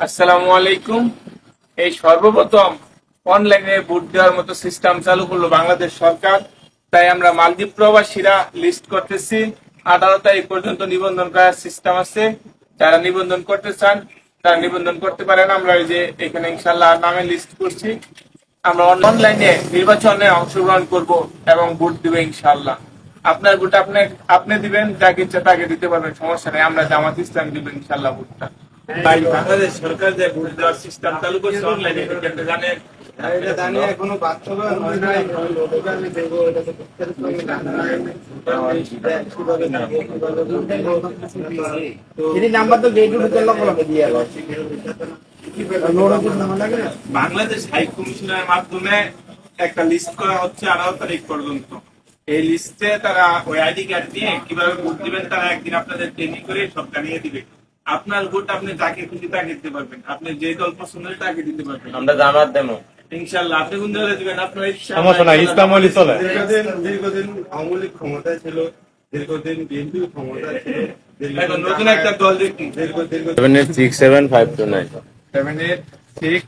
আসসালামু আলাইকুম। এই সর্বপ্রথম অনলাইনে ভোট দেওয়ার মতো সিস্টেম চালু করলো বাংলাদেশ সরকার। তাই আমরা মালদ্বীপ প্রবাসীরা লিস্ট করতেছি। 18 তারিখ পর্যন্ত নিবন্ধন করার সিস্টেম আছে। যারা নিবন্ধন করতে চান তারা নিবন্ধন করতে পারেন। আমরা এই যে এখানে ইনশাল্লাহ নামে লিস্ট করছি। আমরা অনলাইনে নির্বাচনে অংশগ্রহণ করব এবং ভোট দিব ইনশাল্লাহ। আপনার ভোট আপনি দিবেন, যাকে ইচ্ছা তাকে দিতে পারবেন, সমস্যা নেই। আমরা জামাত ইসলাম দিব ইনশাল্লাহ ভোটটা। তাই বাংলাদেশ সরকার যে ভোট দেওয়ার সিস্টেম চালু করছে অনলাইনে, এটা জানেন? এখনো বাস্তবায়ন হয় নাই। আমি দেবো, এটা তো নাম্বার তো গেট দিয়ে বাংলাদেশ হাই কমিশনের মাধ্যমে একটা লিস্ট করা হচ্ছে 18 তারিখ পর্যন্ত। এই লিস্টে তারা ওই আইডি কার্ড দিয়ে কিভাবে ভোট দিবেন তারা একদিন আপনাদের ট্রেনিং করে সব জানিয়ে দিবে। আপনার ভোট আপনি যাকে খুশি তাকে দিতে পারবেন, আপনি যে দল পছন্দ হয় তাকে দিতে পারবেন। আমরা জামাত দেবো ইনশাল্লাহ। আপনি কোন দলে দিবেন আপনার ইচ্ছা। সমস্যা নাই, ইসলাম হলে চলে। দীর্ঘদিন আওয়ামী লীগ ক্ষমতায় ছিল, দীর্ঘদিন বিএনপি ক্ষমতায় ছিল, এখন নতুন একটা দল দেখি। দীর্ঘ 7867529 786